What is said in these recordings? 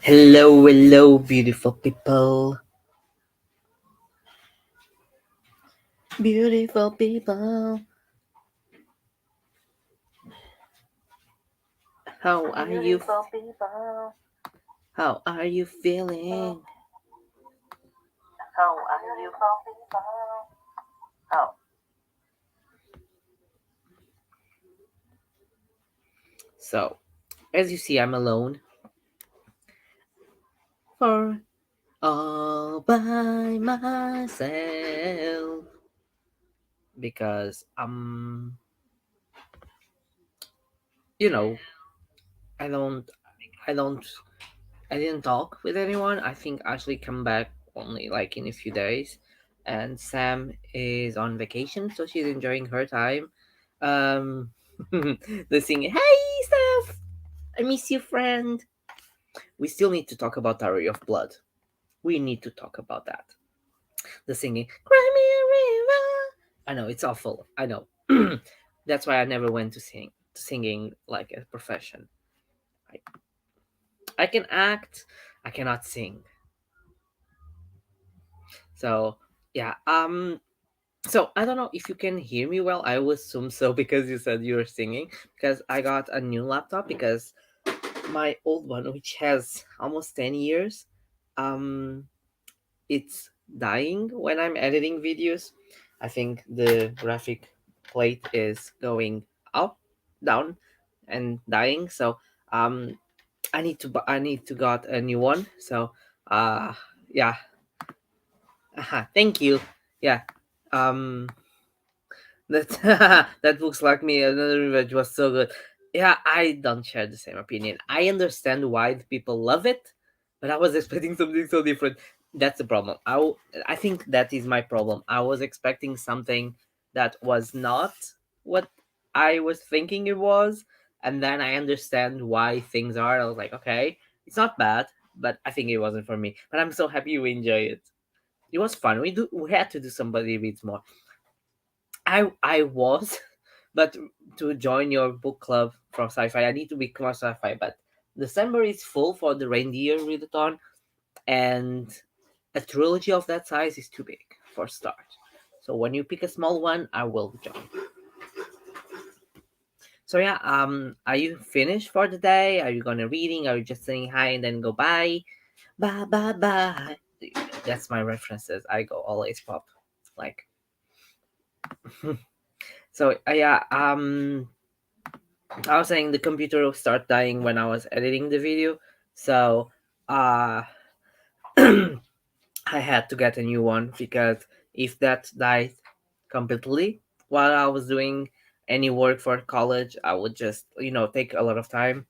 Hello, hello, beautiful people. Beautiful people. How are you? Beautiful people, How are you feeling? how are you people? How? So, as you see, I'm alone for all by myself because you know, I don't, I don't, I didn't talk with anyone. I think Ashley come back only like in a few days, and Sam is on vacation, so she's enjoying her time. Um, the singing, "Hey, Steph, I miss you, friend." We still need to talk about Diary of Blood. We need to talk about that. The singing, "Cry me a river." I know it's awful. I know. That's why I never went to singing like a profession. I, I can act, I cannot sing. So yeah. So I don't know if you can hear me well. I will assume so because you said you were singing. Because I got a new laptop because my old one, which has almost 10 years, um, it's dying when I'm editing videos. I think the graphic plate is going up, down, and dying. So I need to got a new one. So uh, yeah. Thank you. Yeah. Um, that that looks like me. Another revenge was so good. Yeah, I don't share the same opinion. I understand why the people love it, but I was expecting something so different. That's the problem. I think that is my problem. I was expecting something that was not what I was thinking it was, and then I understand why things are. I was like, okay, it's not bad, but I think it wasn't for me. But I'm so happy you enjoy it. It was fun. We had to do somebody reads more. I was, but to join your book club from sci-fi, I need to become a sci-fi. But December is full for the reindeer readathon, and a trilogy of that size is too big for start. So when you pick a small one, I will join. So yeah, are you finished for the day? Are you gonna reading? Are you just saying hi and then go bye, bye, bye, bye? That's my references. I go always pop, like. So yeah, I was saying the computer will start dying when I was editing the video, so uh, I had to get a new one because if that died completely while I was doing any work for college, I would just take a lot of time.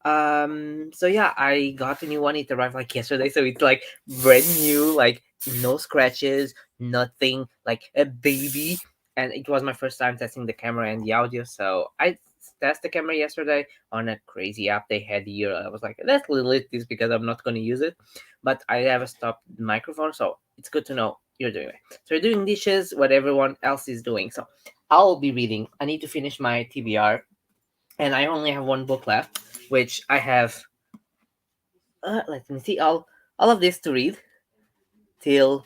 So yeah, I got a new one. It arrived like yesterday, so it's like brand new, like no scratches, nothing, like a baby. And it was my first time testing the camera and the audio, so I tested the camera yesterday on a crazy app they had here. I was like, let's delete this because I'm not gonna use it. But I have a stopped microphone, so it's good to know you're doing it. So you're doing dishes, what everyone else is doing. So I'll be reading. I need to finish my TBR, and I only have one book left, which I have. Let me see, all of this to read till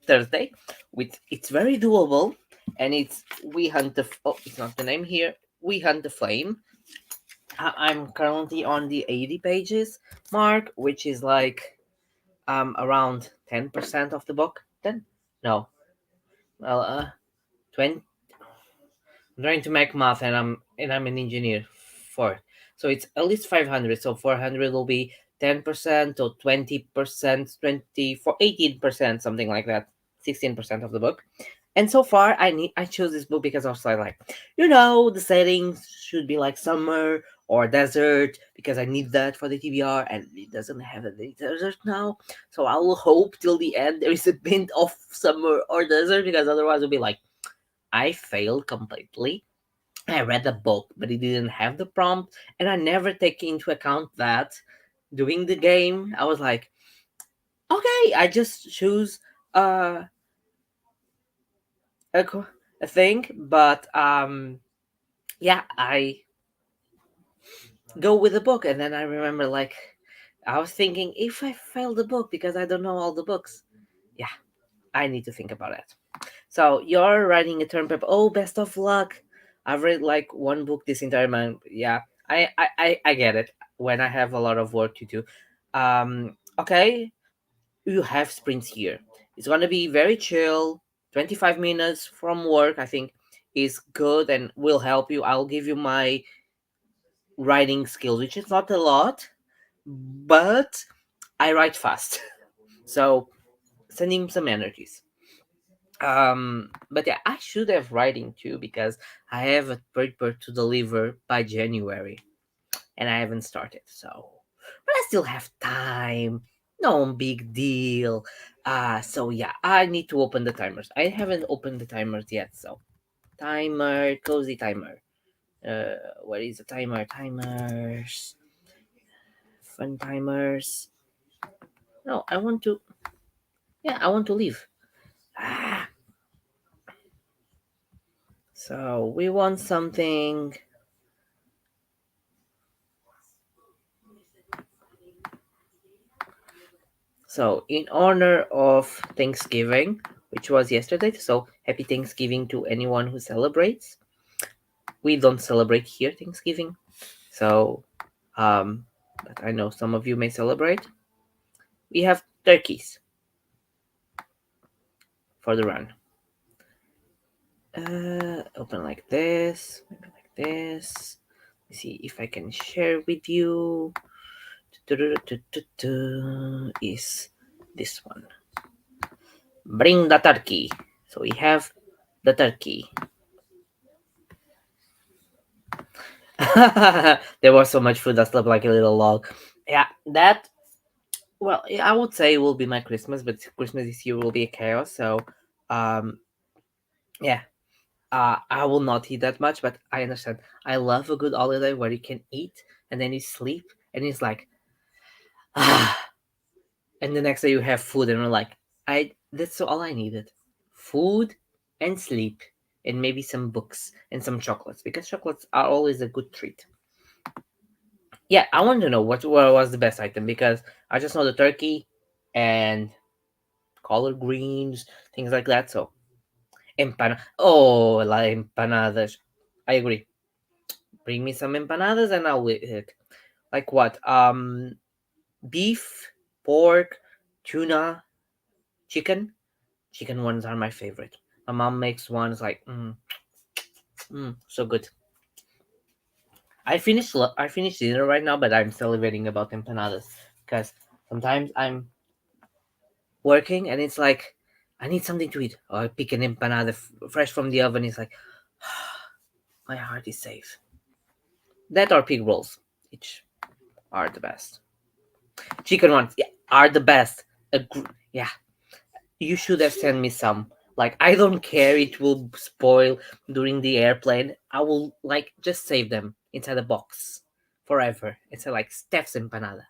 Thursday. With it's very doable, and it's We Hunt oh, it's not the name here. We Hunt the Flame. I'm currently on the 80 pages mark, which is like around 10% of the book. Then no, well 20. I'm trying to make math, and I'm an engineer for it. So it's at least 500. So 400 will be 10% or 20%, 24, 18%, something like that. 16% of the book. And so far, I chose this book because I was like, the settings should be like summer or desert because I need that for the TBR, and it doesn't have a desert now. So I will hope till the end there is a bit of summer or desert because otherwise it'll be like I failed completely. I read the book, but it didn't have the prompt, and I never take into account that doing the game. I was like, okay, I just choose uh, a, a thing, but yeah, I go with the book, and then I remember like I was thinking if I fail the book because I don't know all the books. Yeah, I need to think about it. So you're writing a term paper. Oh, best of luck. I've read like one book this entire month. Yeah, I get it. When I have a lot of work to do. Okay, you have sprints here. It's gonna be very chill. 25 minutes from work, I think, is good and will help you. I'll give you my writing skills, which is not a lot, but I write fast. So send him some energies. But yeah, I should have writing too because I have a paper to deliver by January and I haven't started. So, but I still have time. No big deal. So yeah, I need to open the timers. I haven't opened the timers yet. So timer, cozy timer. What is the timer? Timers, fun timers. No, I want to. Yeah, I want to leave. Ah, so we want something. So, in honor of Thanksgiving, which was yesterday, so happy Thanksgiving to anyone who celebrates. We don't celebrate here Thanksgiving, so but I know some of you may celebrate. We have turkeys for the run. Open like this, maybe like this. Let's see if I can share with you. Is this one? Bring the turkey. So we have the turkey. There was so much food that slept like a little log. Yeah, that. Well, yeah, I would say will be my Christmas, but Christmas this year will be a chaos. So, um, yeah, I will not eat that much, but I understand. I love a good holiday where you can eat and then you sleep, and it's like, ah, and the next day you have food, and you're like, I. That's all I needed, food and sleep, and maybe some books and some chocolates because chocolates are always a good treat. Yeah, I want to know what was the best item because I just know the turkey and collard greens, things like that. So oh, la empanadas. I agree. Bring me some empanadas and I'll eat it. Like what? Beef, pork, tuna, chicken. Chicken ones are my favorite. My mom makes ones like so good. I finished dinner right now, but I'm salivating about empanadas because sometimes I'm working and it's like I need something to eat. Or I pick an empanada fresh from the oven. It's like my heart is safe. That or pig rolls, which are the best. Chicken ones, yeah, are the best. Yeah, you should have sent me some. Like I don't care, it will spoil during the airplane. I will like just save them inside a box forever. It's like Steph's empanada.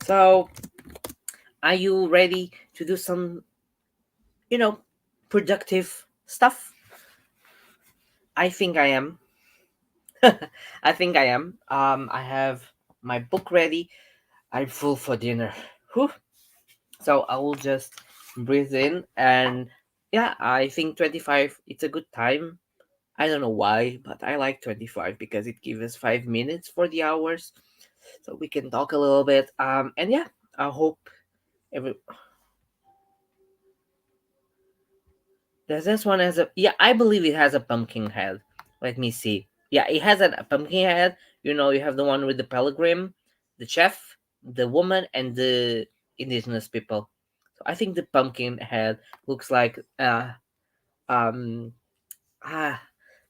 So, are you ready to do some, you know, productive stuff? I think I am. I think I am. I have my book ready. I'm full for dinner. Whew. So I will just breathe in and yeah, I think 25 it's a good time. I don't know why, but I like 25 because it gives us 5 minutes for the hours. So we can talk a little bit. And yeah, I hope every does this one has a yeah, I believe it has a pumpkin head. Let me see. Yeah, it has a pumpkin head. You know, you have the one with the pilgrim, the chef, the woman, and the indigenous people. So I think the pumpkin head looks like um ah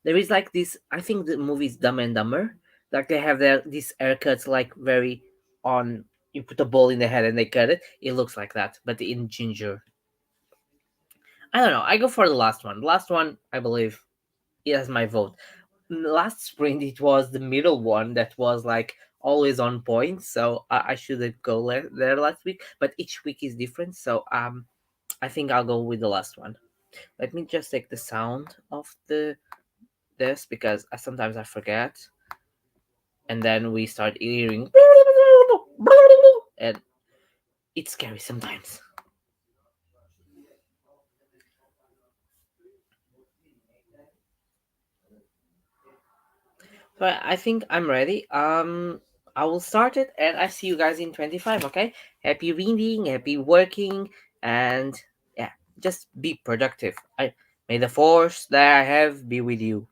there is like this I think the movie is Dumb and Dumber. Like they have these haircuts like very on you put a ball in the head and they cut it. It looks like that, but in ginger. I don't know. I go for the last one. The last one, I believe, it has my vote. last sprint it was the middle one that was like always on point, so I shouldn't go there last week, but each week is different, so I think I'll go with the last one. Let me just take the sound of the this because sometimes I forget, and then we start hearing and it's scary sometimes. So I think I'm ready. I will start it, and I see you guys in 25. Okay. Happy reading, happy working, and yeah, just be productive. I may the force that I have be with you.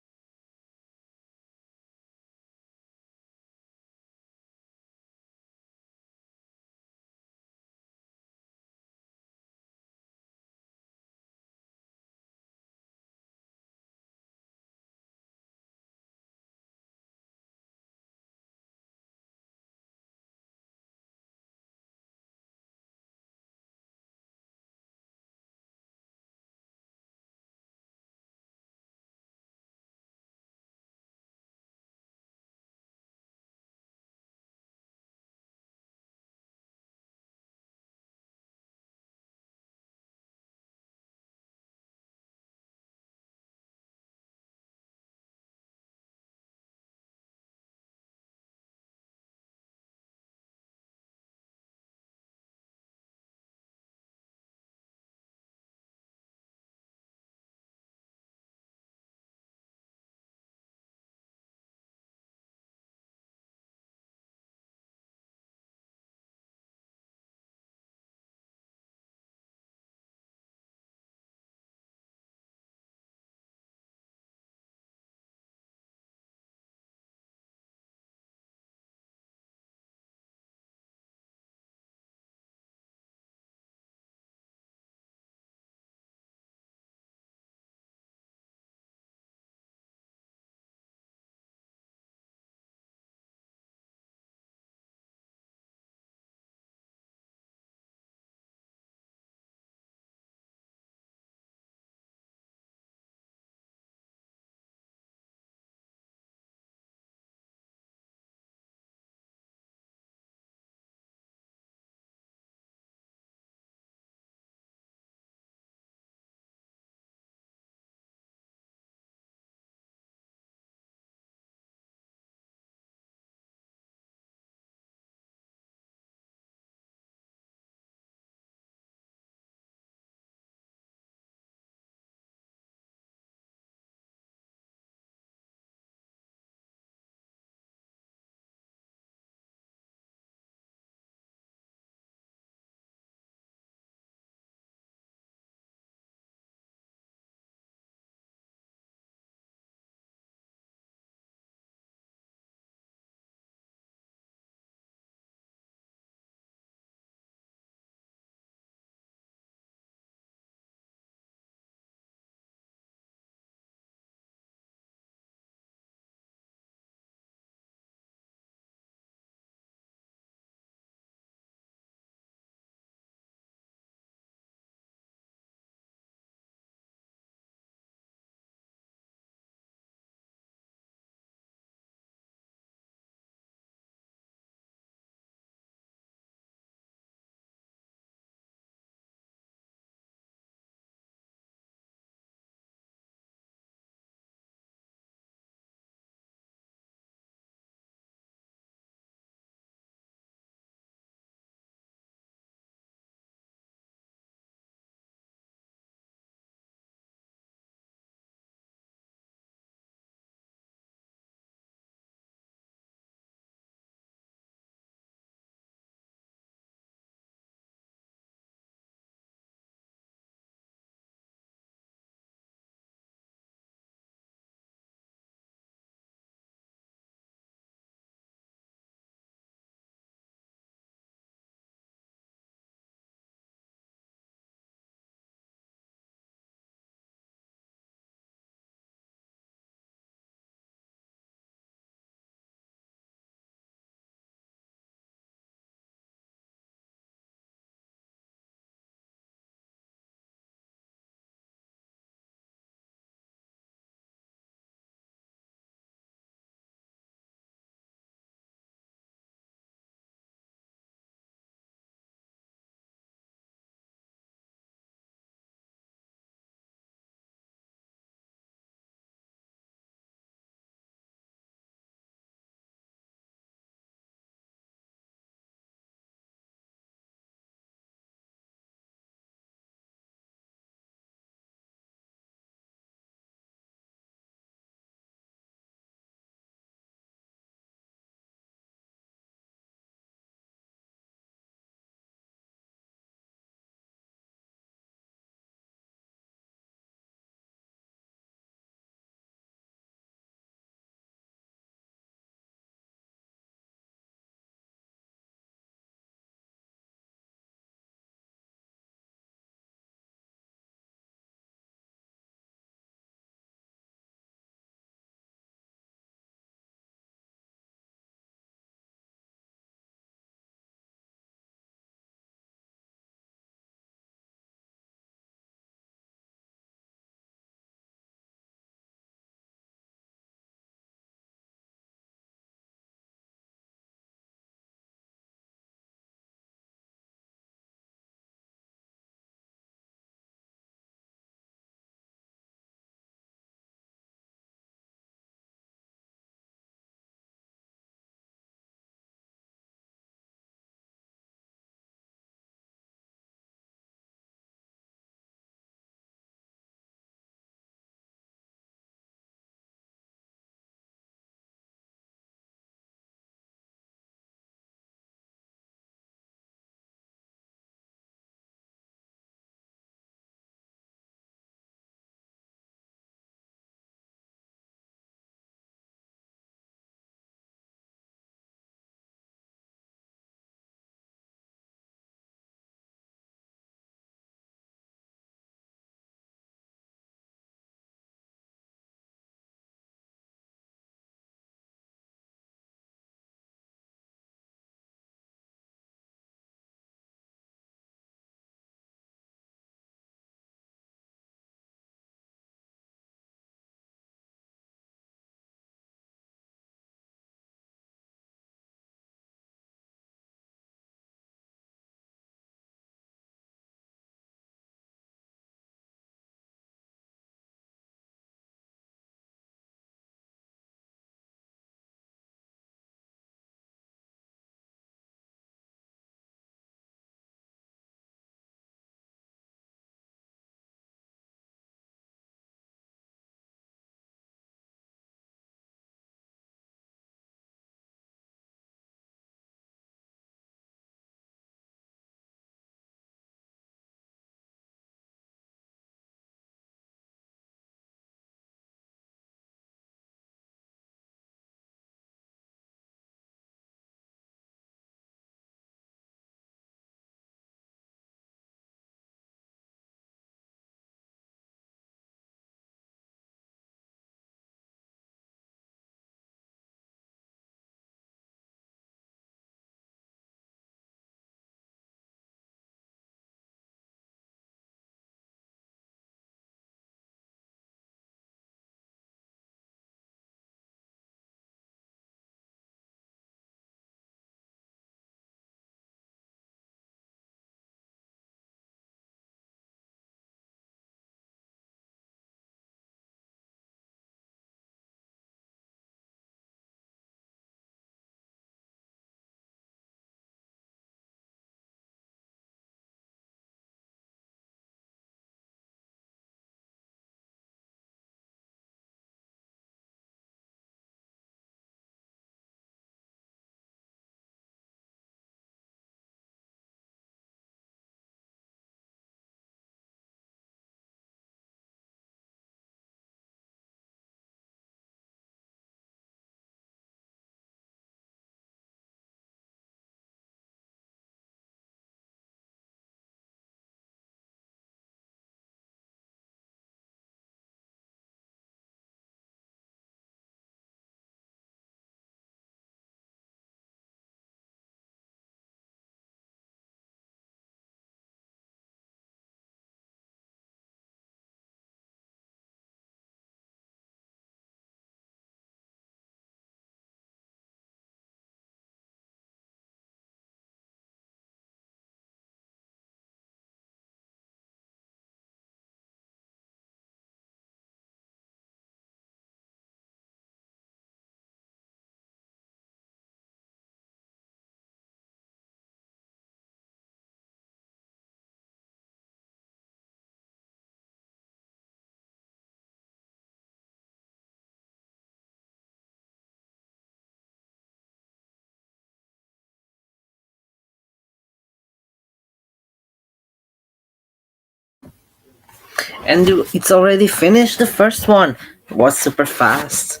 And it's already finished. The first one it was super fast.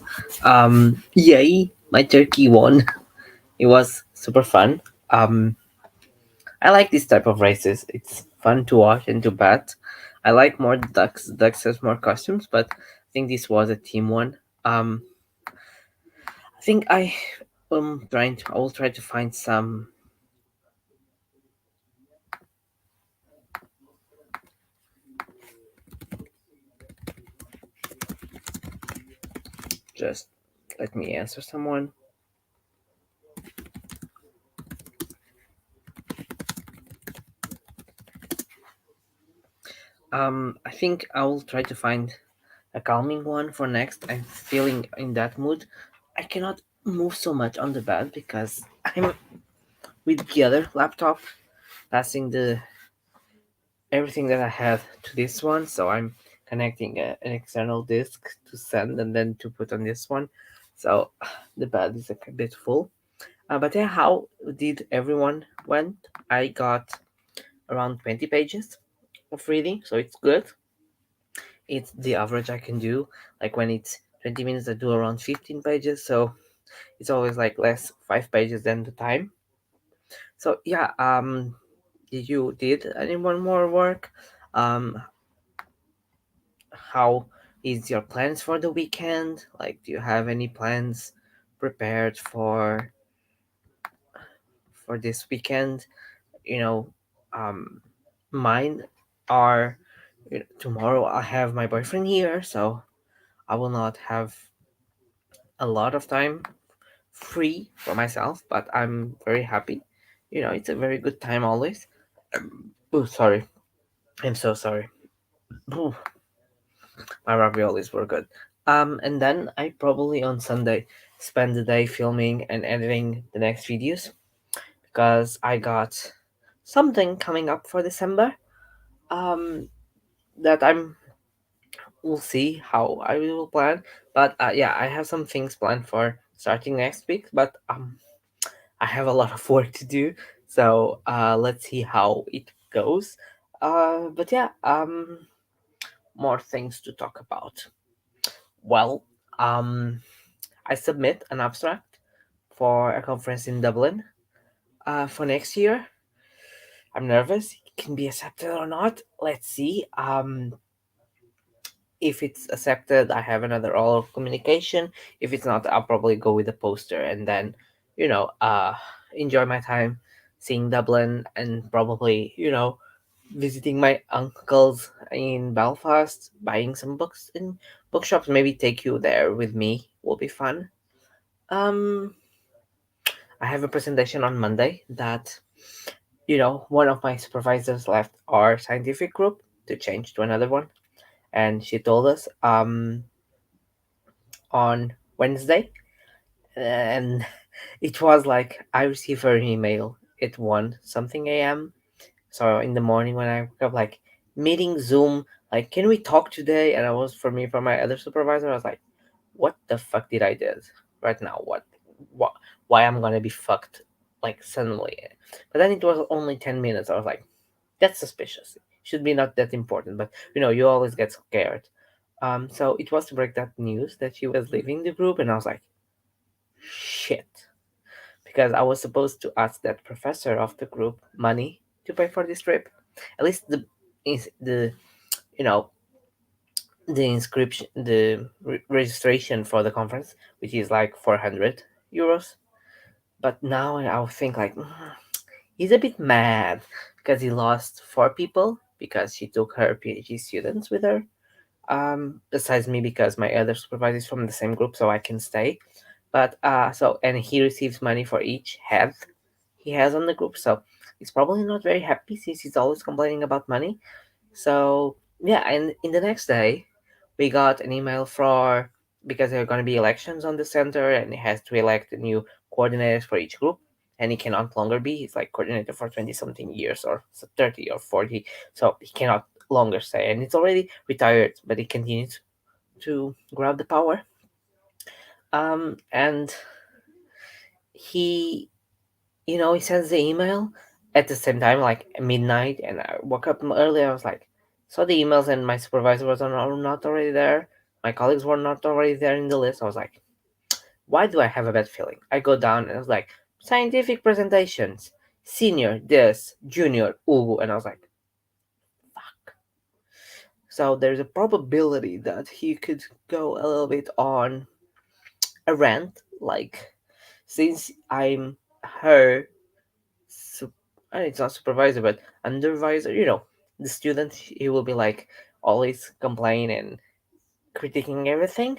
Yay! My turkey won. It was super fun. I like this type of races. It's fun to watch and to bet. I like more ducks. Ducks has more costumes, but I think this was a team one. I think I trying to. I will try to find some. Just let me answer someone. I think I will try to find a calming one for next. I'm feeling in that mood. I cannot move so much on the bed because I'm with the other laptop, passing the everything that I have to this one. So I'm connecting an external disk to send and then to put on this one. So the bed is a bit full. But yeah, how did everyone went? I got around 20 pages of reading, so it's good. It's the average I can do. Like when it's 20 minutes, I do around 15 pages, so it's always like less 5 pages than the time. So yeah, did anyone more work? Um, how is your plans for the weekend? Like, do you have any plans prepared for this weekend? You know, um, mine are tomorrow. I have my boyfriend here, so I will not have a lot of time free for myself, but I'm very happy. It's a very good time always. Oh, sorry. I'm so sorry. Ooh, my raviolis were good. And then I probably on Sunday spend the day filming and editing the next videos because I got something coming up for December. Um, that we'll see how I will plan. But yeah, I have some things planned for starting next week. But I have a lot of work to do, so let's see how it goes. But yeah, more things to talk about. Well, um, I submit an abstract for a conference in Dublin for next year. I'm nervous. It can be accepted or not. Let's see. If it's accepted, I have another oral communication. If it's not, I'll probably go with a poster and then, you know, uh, enjoy my time seeing Dublin and probably, visiting my uncles in Belfast, buying some books in bookshops. Maybe take you there with me. Will be fun. Um, I have a presentation on Monday that, one of my supervisors left our scientific group to change to another one, and she told us on Wednesday, and it was like I received her email at 1 something a.m. So in the morning when I woke up, like meeting Zoom, like can we talk today? And I was for my other supervisor, I was like, what the fuck did I did right now? What? Why I'm gonna be fucked like suddenly? But then it was only 10 minutes. I was like, that's suspicious. Should be not that important, but you always get scared. So it was to break that news that she was leaving the group, and I was like, shit, because I was supposed to ask that professor of the group money to pay for this trip. At least the you know the inscription, the registration for the conference, which is like 400 euros. But now I think like he's a bit mad because he lost 4 people because she took her PhD students with her. Besides me because my other supervisor is from the same group, so I can stay. But and he receives money for each head he has on the group, so he's probably not very happy since he's always complaining about money. So yeah, and in the next day, we got an email for because there are going to be elections on the center, and he has to elect a new coordinators for each group, and he cannot longer be. He's like coordinator for 20 something years or 30 or 40, so he cannot longer stay, and it's already retired, but he continues to grab the power. And he he sends the email at the same time, like midnight, and I woke up early. I was like, saw the emails and my supervisor was not already there. My colleagues were not already there in the list. I was like, why do I have a bad feeling? I go down and I was like, scientific presentations, senior, this, junior, ooh. And I was like, fuck. So there's a probability that he could go a little bit on a rant, like, since I'm her, it's not supervisor, but undervisor, the student, he will be like always complain and critiquing everything,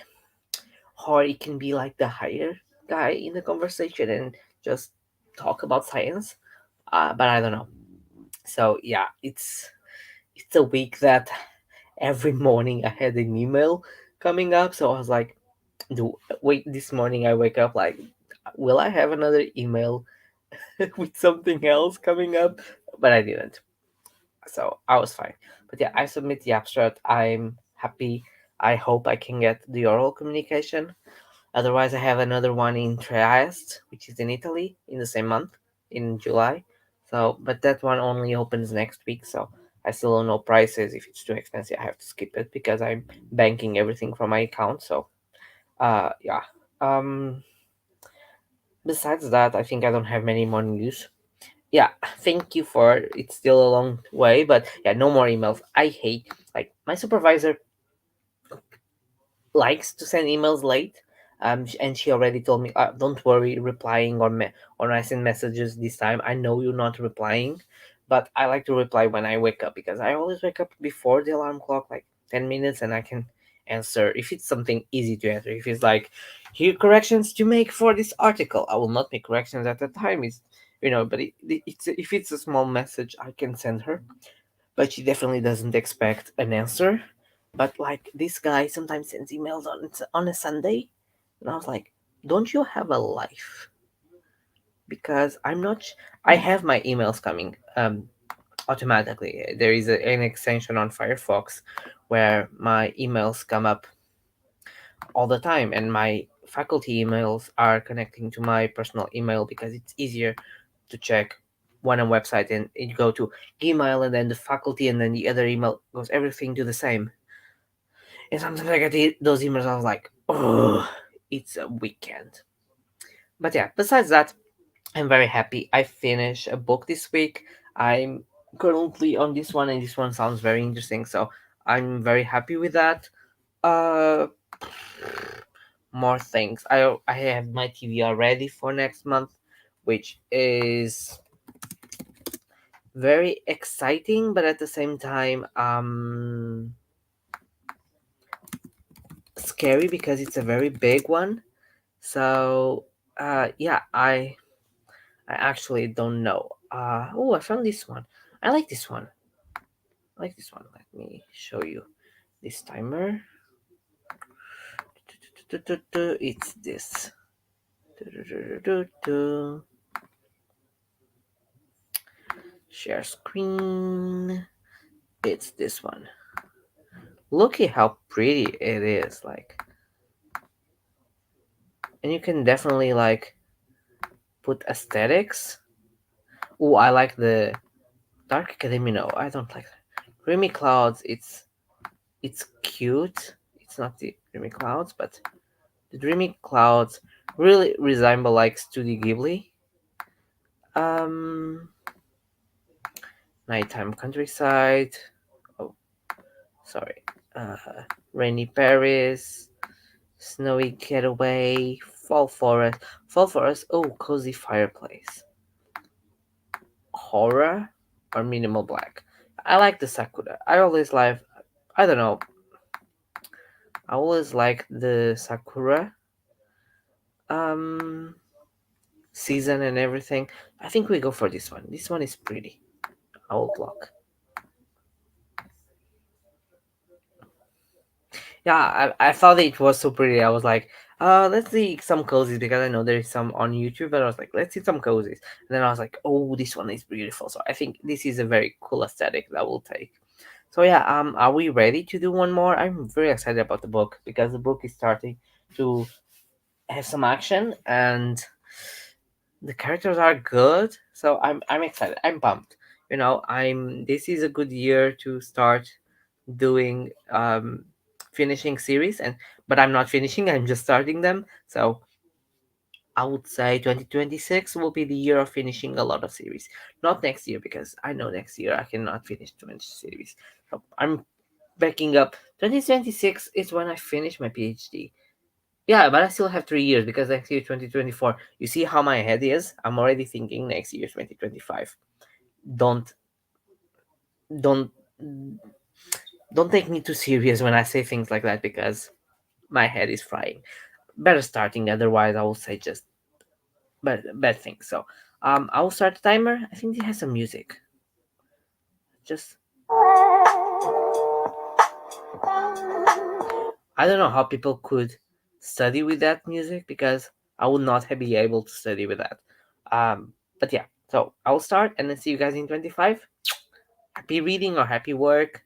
or it can be like the higher guy in the conversation and just talk about science. But I don't know. So yeah, it's a week that every morning I had an email coming up. So I was like, do wait, this morning I wake up like, will I have another email with something else coming up? But I didn't. So I was fine. But yeah, I submit the abstract. I'm happy. I hope I can get the oral communication. Otherwise, I have another one in Trieste, which is in Italy, in the same month, in July. So, but that one only opens next week. So I still don't know prices. If it's too expensive, I have to skip it because I'm banking everything from my account. So, yeah. Um, Besides that, I think I don't have many more news. Yeah, thank you for, it's still a long way, but yeah, no more emails. I hate, like, my supervisor likes to send emails late. And she already told me, don't worry replying or I send messages this time. I know you're not replying, but I like to reply when I wake up because I always wake up before the alarm clock, like 10 minutes, and I can answer if it's something easy to answer. If it's like, here corrections to make for this article, I will not make corrections at the time. It's, but it's, if it's a small message, I can send her, but she definitely doesn't expect an answer. But like, this guy sometimes sends emails on a Sunday, and I was like, "Don't you have a life?" Because I'm not. I have my emails coming automatically. There is an extension on Firefox where my emails come up all the time, and my faculty emails are connecting to my personal email because it's easier to check one on website, and you go to email and then the faculty and then the other email goes everything to the same. And sometimes I get those emails. I was like, oh, it's a weekend. But yeah, besides that, I'm very happy. I finished a book this week. I'm currently on this one, and this one sounds very interesting. So I'm very happy with that. Uh, More things. I have my TVR ready for next month, which is very exciting, but at the same time, scary because it's a very big one. So, yeah, I actually don't know. Oh, I found this one. I like this one. I like this one. Let me show you this timer. It's this. Share screen. It's this one. Look at how pretty it is. Like, and you can definitely like put aesthetics. Oh, I like the Dark Academy. No, I don't like that. Dreamy Clouds. It's cute. It's not the Dreamy Clouds, but the Dreamy Clouds really resemble like Studio Ghibli. Um, Nighttime Countryside. Oh, sorry. Rainy Paris. Snowy Getaway. Fall Forest. Fall Forest. Oh, Cozy Fireplace. Horror or Minimal Black. I like the Sakura. I always like. I don't know. I always like the Sakura um season and everything. I think we go for this one. This one is pretty. Outlook. Yeah, I thought it was so pretty. I was like, let's see some cozies because I know there's some on YouTube, but I was like, let's see some cozies. And then I was like, oh, this one is beautiful. So I think this is a very cool aesthetic that we'll take. So yeah, are we ready to do one more? I'm very excited about the book because the book is starting to have some action and the characters are good. So I'm excited. I'm pumped. I'm this is a good year to start. doing finishing series, and but I'm not finishing. I'm just starting them. So I would say 2026 will be the year of finishing a lot of series. Not next year because I know next year I cannot finish 20 series. So I'm backing up. 2026 is when I finish my PhD. Yeah, but I still have 3 years because next year 2024. You see how my head is? I'm already thinking next year 2025. Don't don't don't take me too serious when I say things like that because my head is frying. Better starting, otherwise I will say just bad things. So I will start the timer. I think it has some music. Just I don't know how people could study with that music because I would not be able to study with that. But yeah, so I will start and then see you guys in 25. Happy reading or happy work.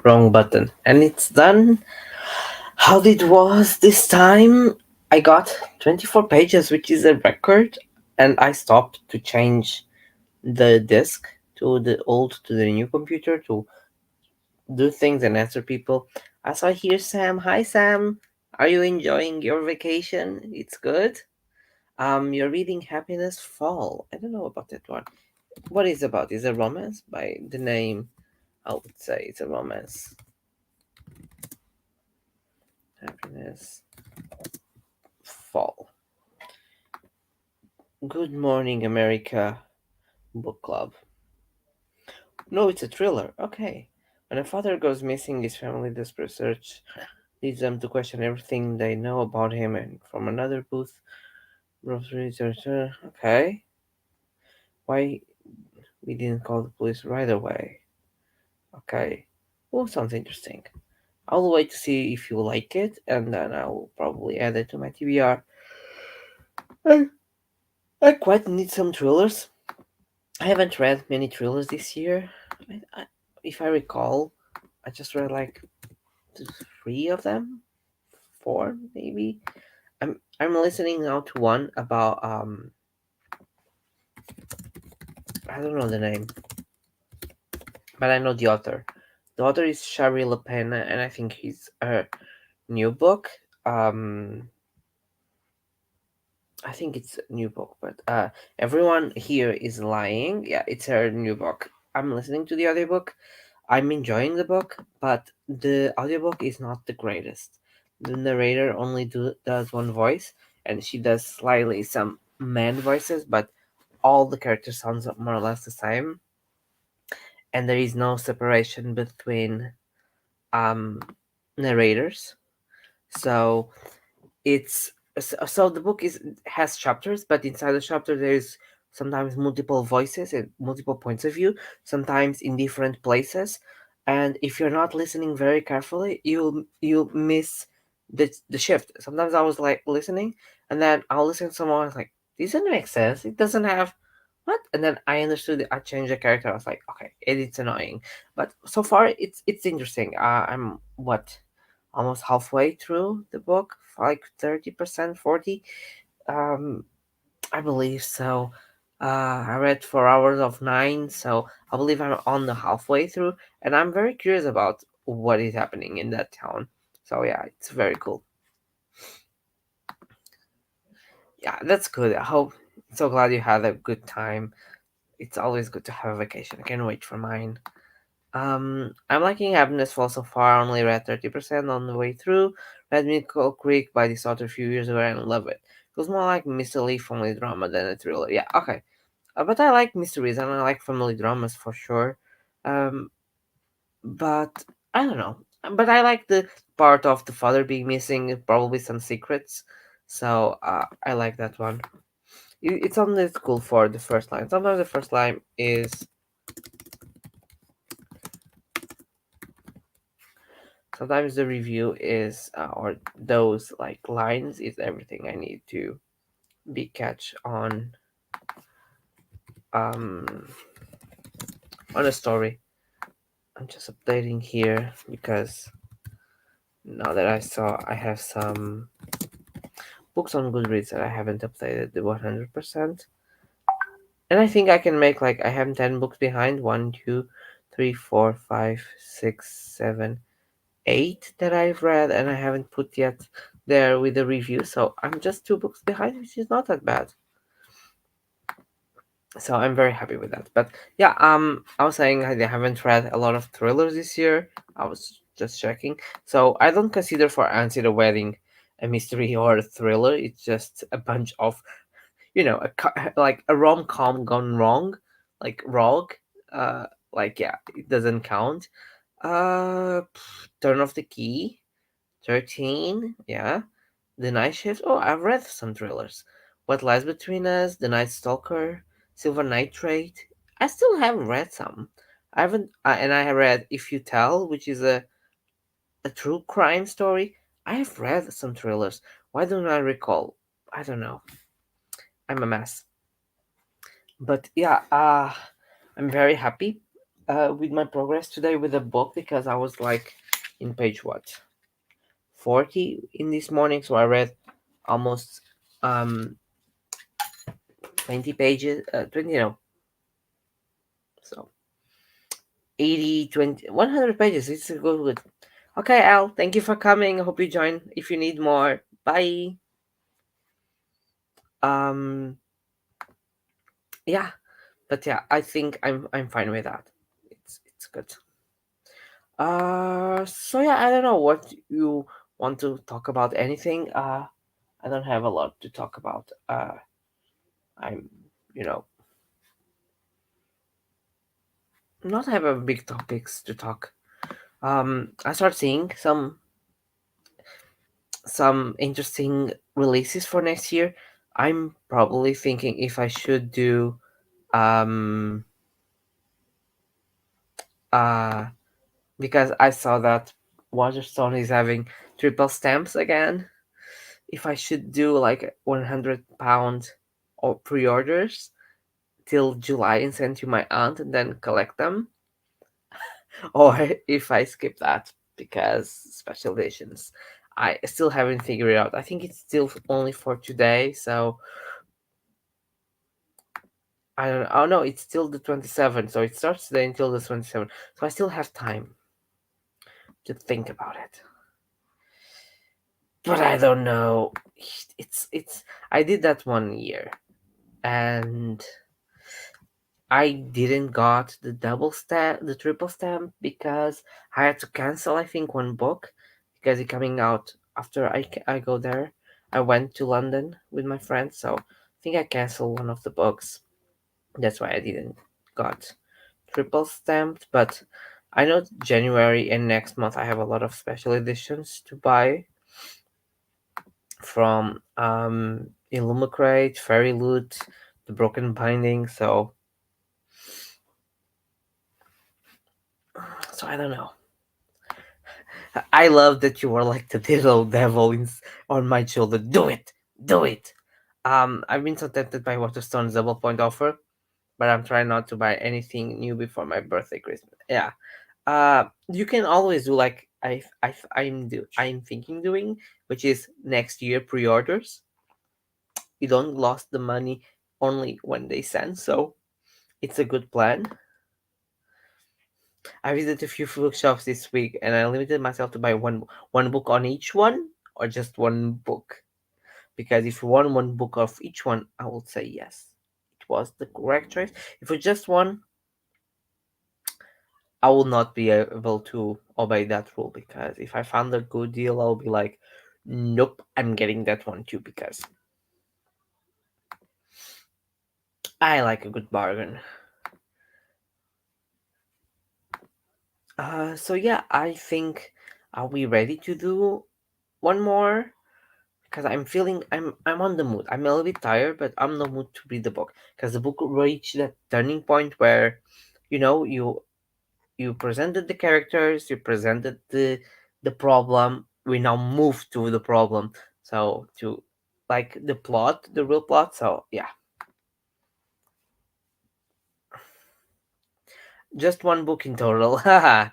Wrong button. And it's done. How it was this time? I got 24 pages, which is a record, and I stopped to change the disk to the old to the new computer to do things and answer people. I saw here Sam. Hi Sam. Are you enjoying your vacation? It's good. You're reading Happiness Fall. I don't know about that one. What is it about? Is it a romance? By the name, I would say it's a romance. Happiness Fall. Good Morning America Book Club. No, it's a thriller. Okay. When a father goes missing, his family desperate search leads them to question everything they know about him. And from another booth, okay. Why we didn't call the police right away? Okay. Oh, sounds interesting. I'll wait to see if you like it, and then I'll probably add it to my TBR. I, I quite need some thrillers. I haven't read many thrillers this year. If I recall, I just read like three of them, four maybe. I'm listening now to one about I don't know the name, but I know the author. The author is Shari LePen, and I think he's a new book. Um, I think it's a new book, but everyone here is lying. Yeah, it's her new book. I'm listening to the audiobook. I'm enjoying the book, but the audiobook is not the greatest. The narrator only does one voice, and she does slightly some man voices, but all the characters sounds more or less the same, and there is no separation between um narrators. So so the book is has chapters, but inside the chapter there's sometimes multiple voices and multiple points of view, sometimes in different places, and if you're not listening very carefully, you'll miss the shift. Sometimes I was like listening, and then I'll listen to someone, I was like, this doesn't make sense, it doesn't have what, and then I understood it. I changed the character. I was like, okay, it's annoying, but so far it's interesting. I'm what, almost halfway through the book, like 30%, 40. Um, I believe so. I read 4 hours of 9, so I believe I'm on the halfway through, and I'm very curious about what is happening in that town. So yeah, it's very cool. Yeah, that's good. I hope. So glad you had a good time. It's always good to have a vacation. I can't wait for mine. I'm liking Happiness Fall so far. I only read 30% on the way through. Read Nickel Creek by this author a few years ago and love it. It was more like mystery family drama than a thriller. Yeah, okay. But I like mysteries and I like family dramas for sure. Um, but I don't know. But I like the part of the father being missing, probably some secrets. So I like that one. It's only cool for the first line. Sometimes the first line is sometimes the review is or those like lines is everything I need to be catch um on a story. I'm just updating here because now that I saw I have some books on Goodreads that I haven't updated the 100%, and I think I can make like I have 10 books behind, 1, 2, 3, 4, 5, 6, 7, 8 that I've read and I haven't put yet there with the review, so I'm just 2 books behind, which is not that bad. So I'm very happy with that. But yeah, I was saying I haven't read a lot of thrillers this year. I was just checking. So I don't consider For Answer the Wedding a mystery or a thriller. It's just a bunch of, like a rom-com gone wrong, like Rogue. Like yeah, it doesn't count. Turn off the Key, 13, yeah. The Night Shift. Oh, I've read some thrillers. What Lies Between Us, The Night Stalker, Silver Nitrate. I still haven't read some. I haven't, and I read If You Tell, which is a true crime story. I have read some thrillers. Why don't I recall? I don't know. I'm a mess. But yeah, I'm very happy. with my progress today with the book because I was like in page what 40 in this morning, so I read almost um 20 pages, 20 no, so 80, 20, 100 pages. It's a good. Okay, Al, thank you for coming. I hope you join if you need more. Bye. Um, yeah, but yeah, I think I'm fine with that. It's good. So yeah, I don't know what you want to talk about. Anything? I don't have a lot to talk about. I'm, you know, not have a big topics to talk. I start seeing some interesting releases for next year. I'm probably thinking if I should do um uh because I saw that Waterstone is having triple stamps again. If I should do like £100 or pre-orders till July and send to my aunt and then collect them, or if I skip that because special editions. I still haven't figured it out. I think it's still only for today, so I don't know. Oh no, it's still the 27th, so it starts today until the 27th. So I still have time to think about it. But I don't know. It's I did that 1 year and I didn't got the double stamp, the triple stamp because I had to cancel I think one book because it coming out after I go there. I went to London with my friends, so I think I canceled one of the books. That's why I didn't got triple stamped, but I know January and next month I have a lot of special editions to buy from Illumicrate, Fairy Loot, The Broken Binding, so I don't know. I love that you were like the little devil on my shoulder. Do it, do it. I've been so tempted by Waterstone's double point offer, but I'm trying not to buy anything new before my birthday, Christmas. Yeah. You can always do like I'm thinking doing, which is next year pre-orders. You don't lost the money only when they send, so it's a good plan. I visited a few bookshops this week, and I limited myself to buy one book on each one, or just one book. Because if you want one book of each one, I would say yes, it was the correct choice. If it's just one, I will not be able to obey that rule because if I found a good deal, I'll be like, nope, I'm getting that one too because I like a good bargain. So yeah, I think are we ready to do one more? Because I'm feeling I'm on the mood. I'm a little bit tired, but I'm in the mood to read the book because the book reached that turning point where, you presented the characters, you presented the problem. We now move to the problem, so to like the plot, the real plot. So yeah, just one book in total. Haha.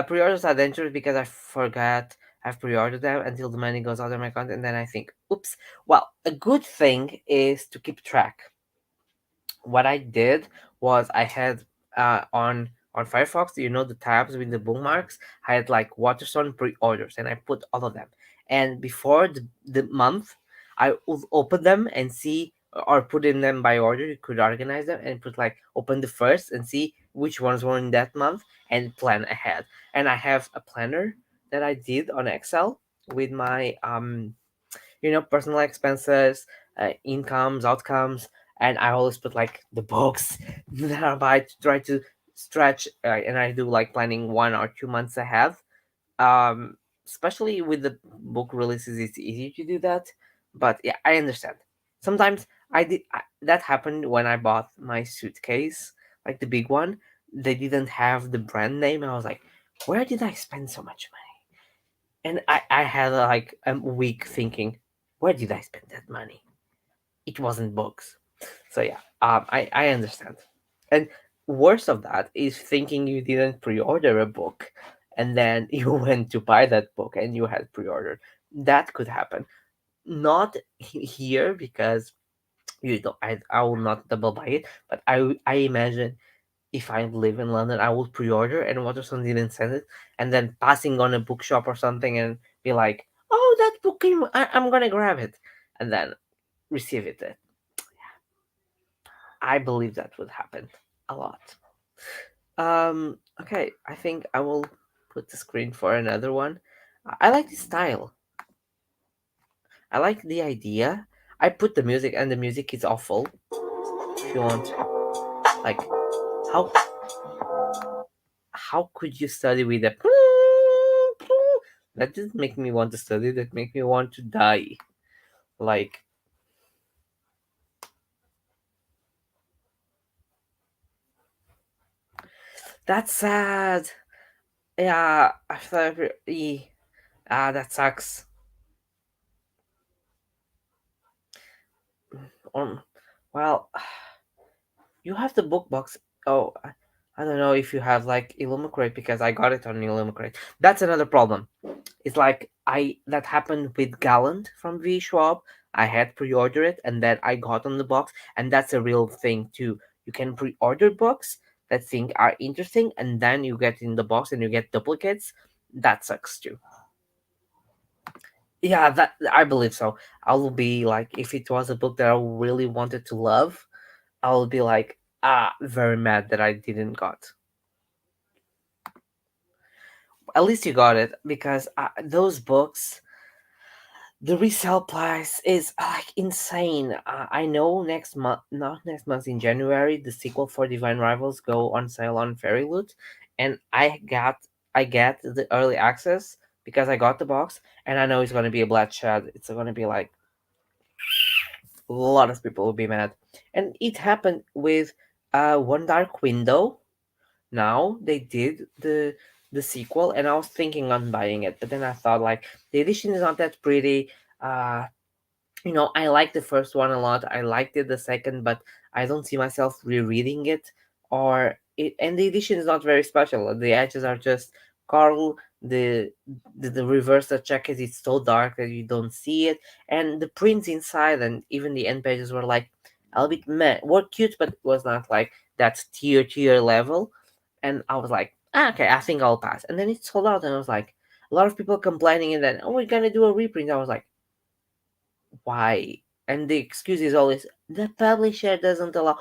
Pre-orders are dangerous because I forgot I've pre-ordered them until the money goes out of my account, and then I think, oops. Well, a good thing is to keep track. What I did was I had on Firefox, the tabs with the bookmarks. I had like Waterstone pre-orders, and I put all of them. And before the month, I would open them and see, or put in them by order. You could organize them and put like open the first and see which ones were in that month and plan ahead. And I have a planner that I did on Excel with my personal expenses, incomes, outcomes, and I always put like the books that I buy to try to stretch, and I do like planning 1 or 2 months ahead. Um, Especially with the book releases, it's easy to do that. But yeah, I understand. Sometimes that happened when I bought my suitcase, like the big one. They didn't have the brand name. I was like, where did I spend so much money? And I had like a week thinking, where did I spend that money? It wasn't books. So yeah, I understand. And worst of that is thinking you didn't pre-order a book and then you went to buy that book and you had pre-ordered. That could happen. Not here because you don't. I will not double buy it, but I imagine if I live in London, I would pre-order and Waterstone didn't send it, and then passing on a bookshop or something and be like, "Oh, that book came. I'm gonna grab it," and then receive it. I believe that would happen a lot. Okay, I think I will put the screen for another one. I like the style. I like the idea. I put the music, and the music is awful. If you want, like, how how could you study with a that didn't make me want to study, that make me want to die. Like, that's sad. Yeah, I thought that sucks. um well, you have the book box. Oh, I don't know if you have like Illumicrate because I got it on Illumicrate. That's another problem. It's like I that happened with Gallant from V Schwab. I had pre-ordered it and then I got on the box, and that's a real thing too. You can pre-order books that think are interesting, and then you get in the box and you get duplicates. That sucks too. Yeah, that I believe so. I will be like, if it was a book that I really wanted to love, I will be like, very mad that I didn't got. At least you got it because those books, the resale price is like insane. I know next month, not next month, in January, the sequel for Divine Rivals go on sale on Fairy Loot, and I get the early access because I got the box, and I know it's gonna be a bloodshed. It's gonna be like a lot of people will be mad, and it happened with One Dark Window. Now they did the sequel, and I was thinking on buying it, but then I thought like the edition is not that pretty. Uh, I like the first one a lot. I liked it the second, but I don't see myself rereading it. And the edition is not very special. The edges are just Carl. The reverse that jacket is so dark that you don't see it, and the prints inside and even the end pages were like a little bit meh. Were cute, but was not like that tier level. And I was like, okay, I think I'll pass. And then it sold out, and I was like, a lot of people complaining, and then, oh, we're gonna do a reprint. I was like, why? And the excuse is always the publisher doesn't allow.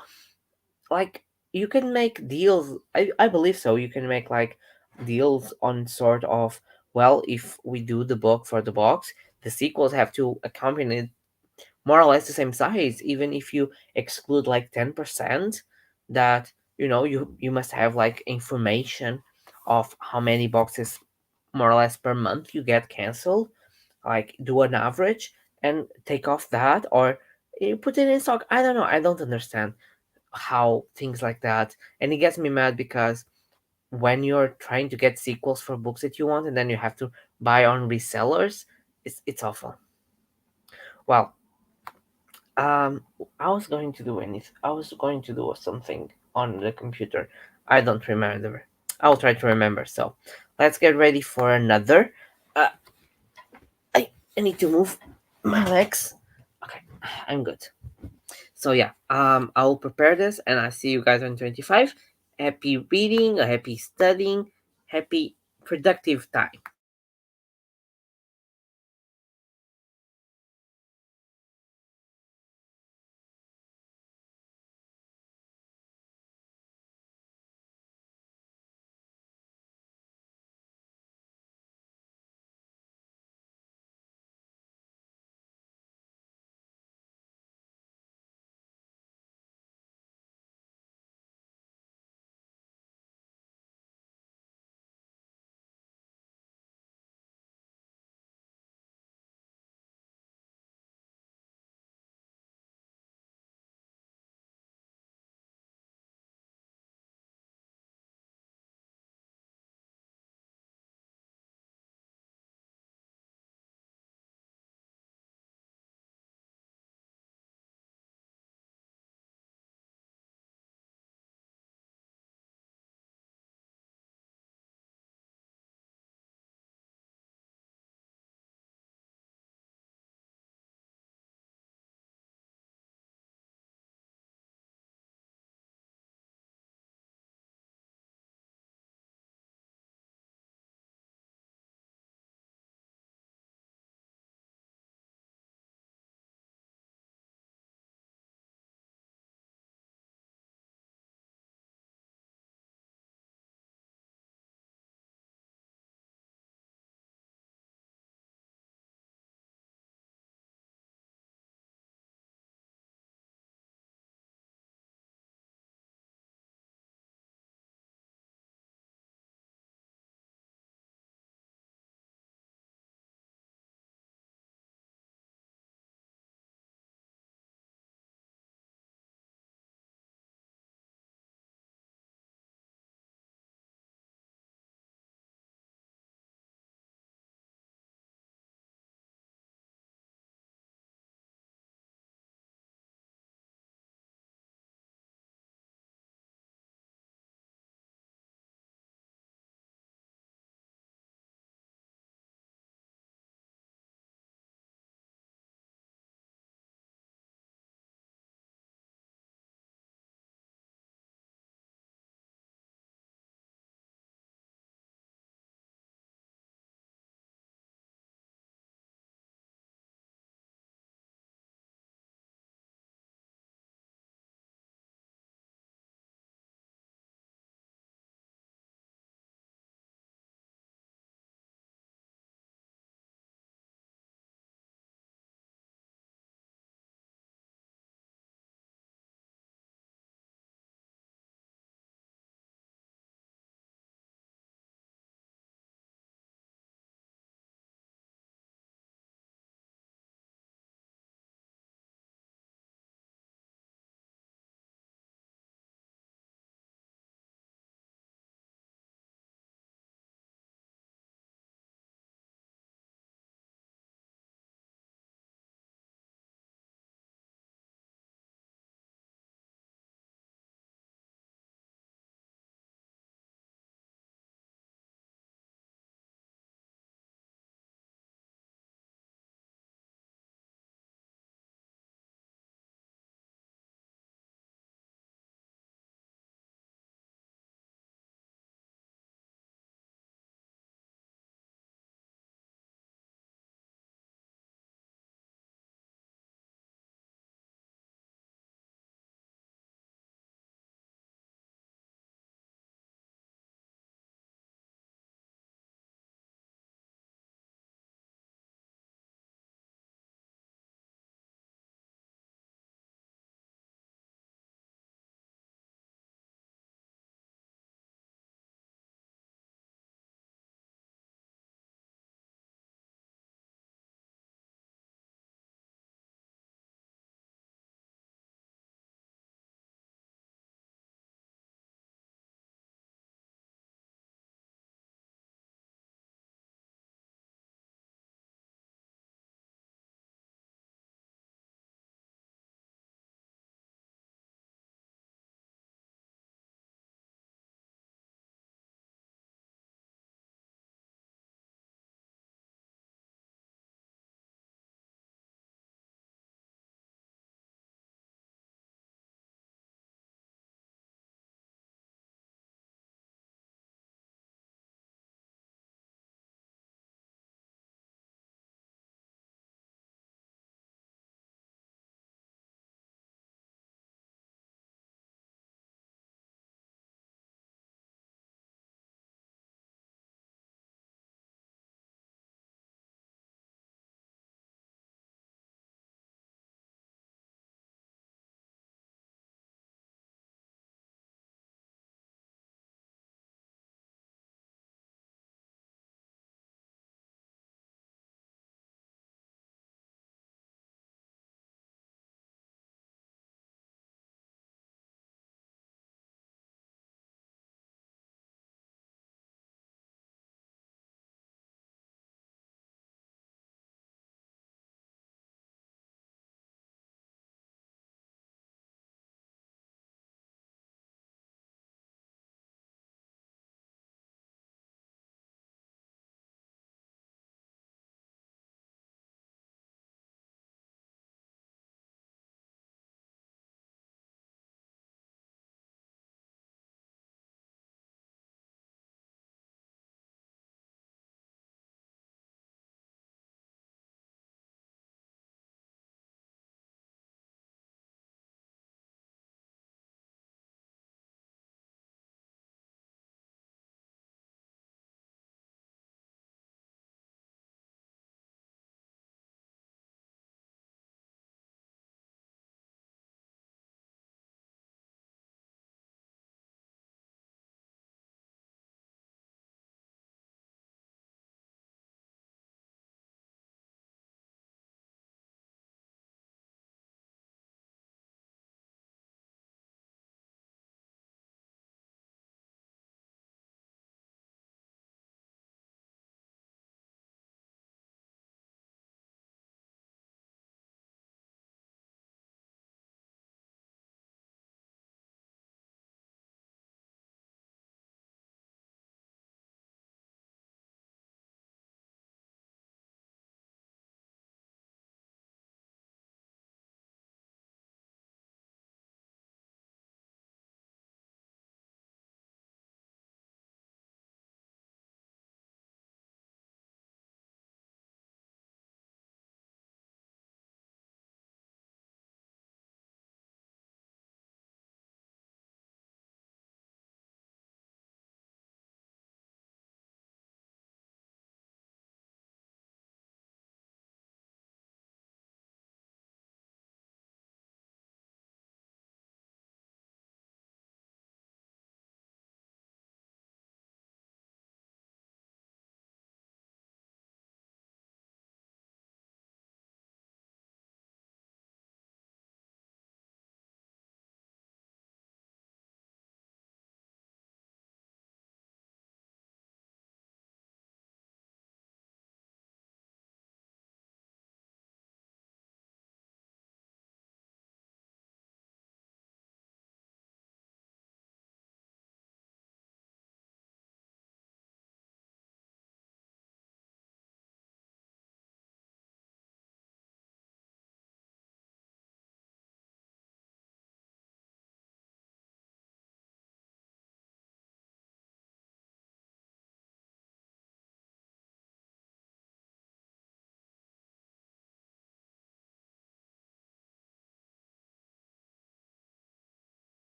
Like, you can make deals. I believe so. You can make like deals on sort of, well, if we do the book for the box, the sequels have to accompany it more or less the same size, even if you exclude like 10%, that you must have like information of how many boxes more or less per month you get canceled, like do an average and take off that, or you put it in stock. I don't know. I don't understand how things like that, and it gets me mad because when you're trying to get sequels for books that you want and then you have to buy on resellers, it's awful. Well, um, I was going to do something on the computer. I don't remember. I'll try to remember. So, let's get ready for another. Uh, I need to move my legs. Okay, I'm good. So yeah, I'll prepare this and I see you guys on 25. Happy reading, a happy studying, happy productive time.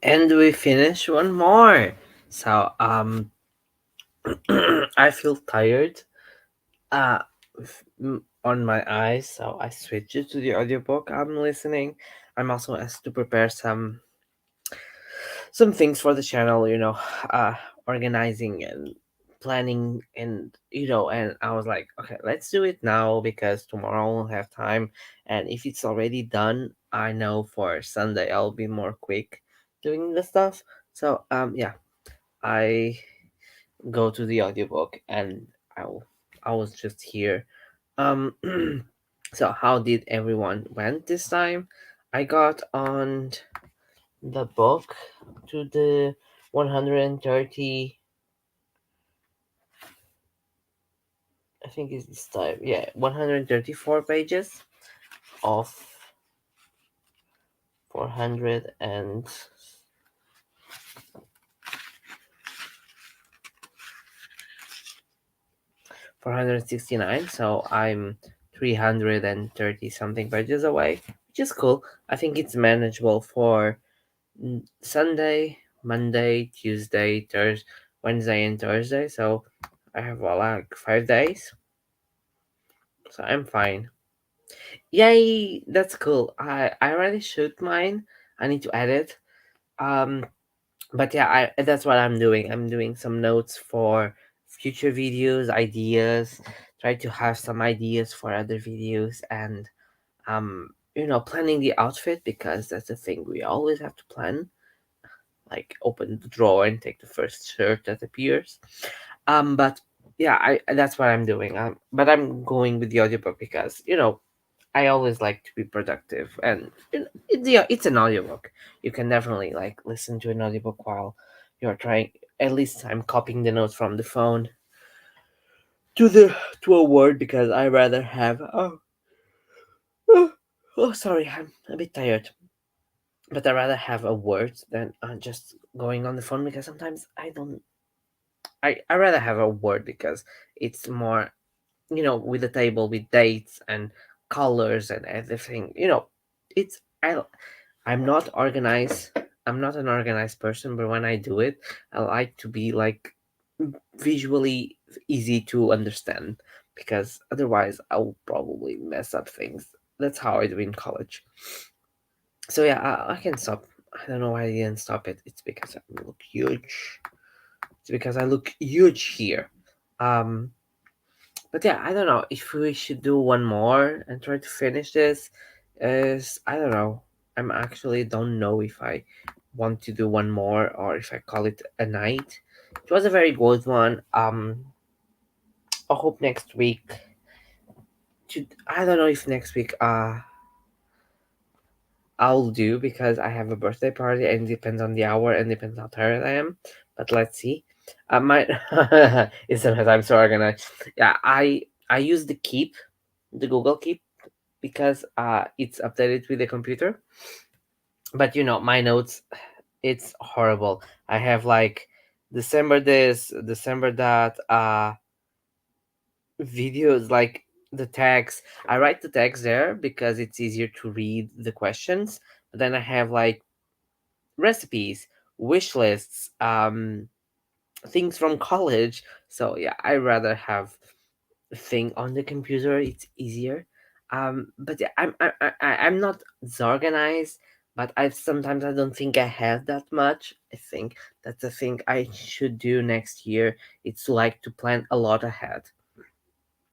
And we finish one more. So I feel tired uh on my eyes, so I switch it to the audiobook I'm listening. I'm also asked to prepare some things for the channel, uh organizing and planning, and and I was like, okay, let's do it now because tomorrow I won't have time, and if it's already done, I know for Sunday I'll be more quick doing the stuff. So yeah, I go to the audiobook, and I, w- I was just here. Um, so how did everyone went this time? I got on the book to the 130. I think it's this time. Yeah, 134 pages of 400 and 469. So I'm 330 something pages away, which is cool. I think it's manageable for Sunday, Monday, Tuesday, Thursday, Wednesday, and Thursday. So I have like 5 days. So I'm fine. Yay, that's cool. I already shoot mine. I need to edit. Um, but yeah, I that's what I'm doing. I'm doing some notes for future videos, ideas. Try to have some ideas for other videos, and planning the outfit, because that's the thing we always have to plan, like open the drawer and take the first shirt that appears. But yeah, that's what I'm doing. But I'm going with the audiobook because I always like to be productive, and it's an audiobook. You can definitely like listen to an audiobook while you're trying. At least I'm copying the notes from the phone to a word, because I rather have oh, sorry, I'm a bit tired. But I rather have a word than just going on the phone, because sometimes I don't I rather have a word because it's more, with the table with dates and colors and everything. It's I'm not organized. I'm not an organized person, but when I do it, I like to be like visually easy to understand, because otherwise I'll probably mess up things. That's how I do in college. So yeah, I can stop. I don't know why I didn't stop it. It's because I look huge. It's because I look huge here. Um, but yeah, I don't know if we should do one more and try to finish this. Is I don't know. I'm actually don't know if I want to do one more or if I call it a night. It was a very good one. I hope next week. I don't know if next week I'll do, because I have a birthday party and it depends on the hour and depends how tired I am. But let's see. I might. It's sometimes I'm so organized. Yeah, I use the Google Keep, because it's updated with the computer. But my notes, it's horrible. I have like December this, December that, videos, like the tags. I write the tags there because it's easier to read the questions. But then I have like recipes, wish lists, things from college. So yeah, I rather have a thing on the computer. It's easier. But yeah, I'm not disorganized, but I don't think I have that much. I think that's the thing I should do next year. It's like to plan a lot ahead.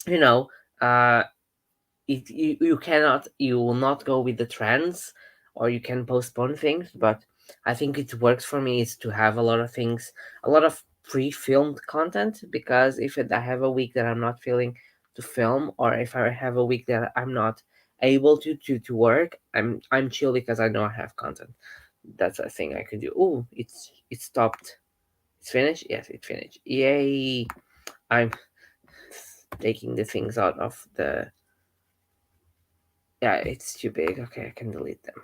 You know, uh, you will not go with the trends, or you can postpone things, but I think it works for me is to have a lot of things, a lot of pre-filmed content, because if I have a week that I'm not feeling to film, or if I have a week that I'm not able to work, I'm chill because I know I have content. That's a thing I can do. Oh, it stopped. It's finished. Yes, it finished. Yay. I'm taking the things out of the. Yeah, it's too big. Okay, I can delete them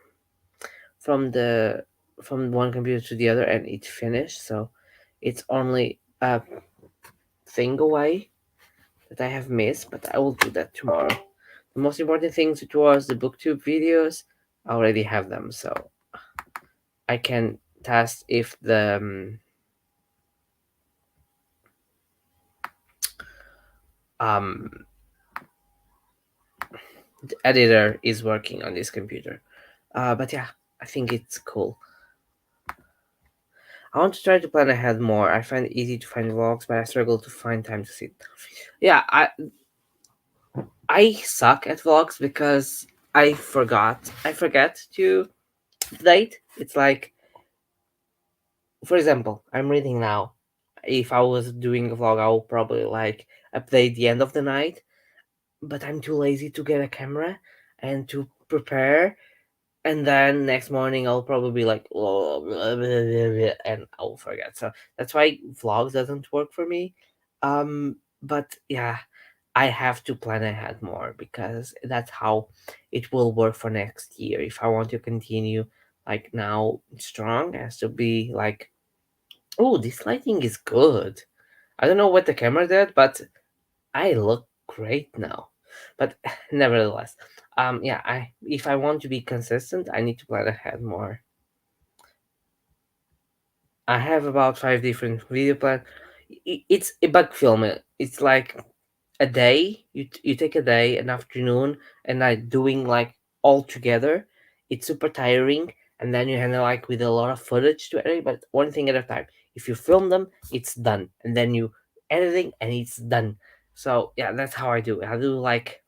from the from one computer to the other, and it finished. So it's only a thing away that I have missed, but I will do that tomorrow. The most important things, which was the booktube videos, I already have them, so I can test if the um, editor is working on this computer. But yeah, I think it's cool. I want to try to plan ahead more. I find it easy to find vlogs, but I struggle to find time to sit. Yeah, I suck at vlogs because I forget to date. It's like, for example, I'm reading now. If I was doing a vlog, I would probably like update the end of the night, but I'm too lazy to get a camera and to prepare. And then next morning I'll probably be like, oh, blah, blah, blah, blah, and I'll forget. So that's why vlogs doesn't work for me. But yeah, I have to plan ahead more because that's how it will work for next year. If I want to continue like now strong, it has to be like, oh, this lighting is good. I don't know what the camera did, but I look great now. But nevertheless, yeah, I if I want to be consistent, I need to plan ahead more. I have about 5 different video plans. It's a bug film. It's like a day. You take a day, an afternoon, and like doing like all together. It's super tiring, and then you handle like with a lot of footage to edit, but one thing at a time. If you film them, it's done, and then you editing, and it's done. So yeah, that's how I do it. I do like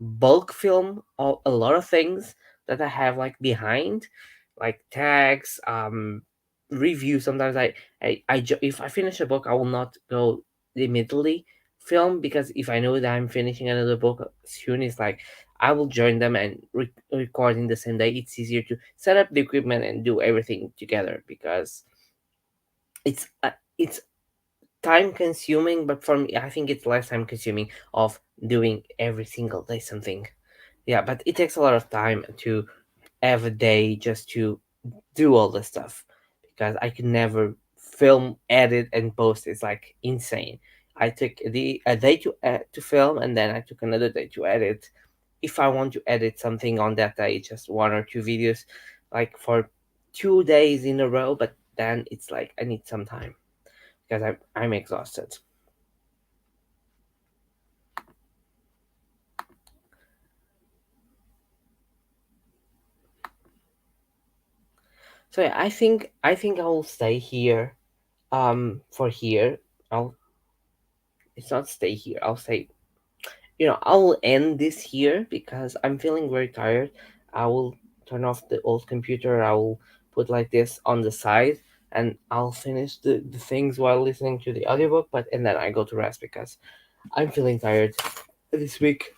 bulk film a lot of things that I have like behind, like tags, review. Sometimes if I finish a book, I will not go immediately film because if I know that I'm finishing another book soon, it's like I will join them and record in the same day. It's easier to set up the equipment and do everything together because it's time consuming, but for me, I think it's less time consuming of doing every single day something. Yeah, but it takes a lot of time to have a day just to do all this stuff because I can never film, edit, and post. It's like insane. I took a day to film, and then I took another day to edit. If I want to edit something on that day, just 1 or 2 videos, like for 2 days in a row. But then it's like I need some time because I'm exhausted. So yeah, I think I will stay here. For here, I'll it's not stay here. I'll say, I'll end this here because I'm feeling very tired. I will turn off the old computer. I will put like this on the side and I'll finish the things while listening to the audiobook, but and then I go to rest because I'm feeling tired this week.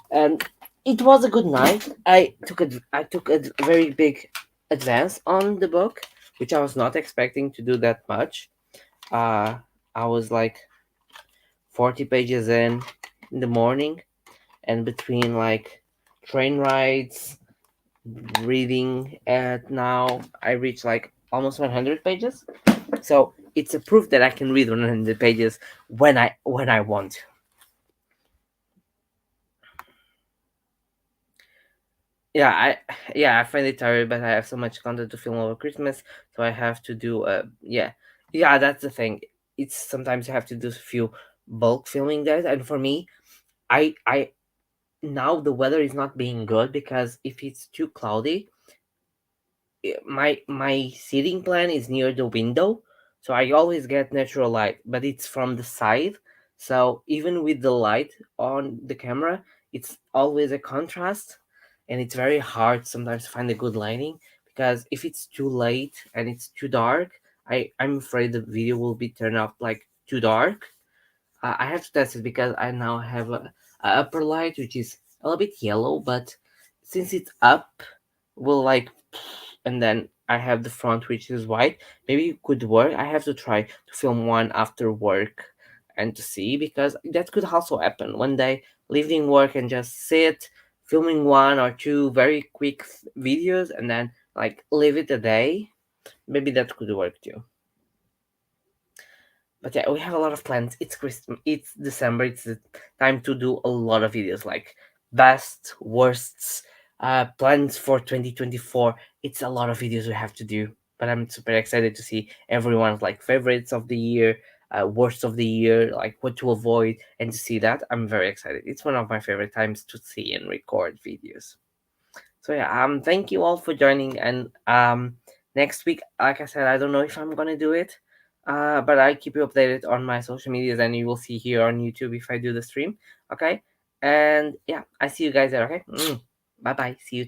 And it was a good night. I took a very big advance on the book, which I was not expecting to do that much. Uh I was like 40 pages in the morning, and between like train rides, reading at now, I reach like almost 100 pages. So it's a proof that I can read 100 pages when I want. Yeah, I find it tired, but I have so much content to film over Christmas, so I have to do yeah, that's the thing. It's sometimes you have to do a few bulk filming days, and for me, I now the weather is not being good because if it's too cloudy, my seating plan is near the window, so I always get natural light, but it's from the side. So even with the light on the camera, it's always a contrast, and it's very hard sometimes to find a good lighting because if it's too late and it's too dark, I'm afraid the video will be turned up like too dark. I have to test it because I now have a upper light which is a little bit yellow, but since it's up, will like, and then I have the front which is white. Maybe it could work. I have to try to film one after work and to see because that could also happen one day. Leaving work and just sit filming 1 or 2 very quick videos and then like leave it a day. Maybe that could work too. But yeah, we have a lot of plans. It's Christmas. It's December. It's the time to do a lot of videos like best, worsts, plans for 2024, it's a lot of videos we have to do. But I'm super excited to see everyone's like favorites of the year, worst of the year, like what to avoid, and to see that I'm very excited. It's one of my favorite times to see and record videos. So yeah, thank you all for joining. And next week, like I said, I don't know if I'm gonna do it, but I keep you updated on my social medias, and you will see here on YouTube if I do the stream. Okay, and yeah, I see you guys there. Okay, bye bye. See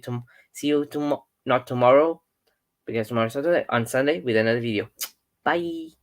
you tomorrow. Not tomorrow because tomorrow is Saturday. On Sunday with another video. Bye.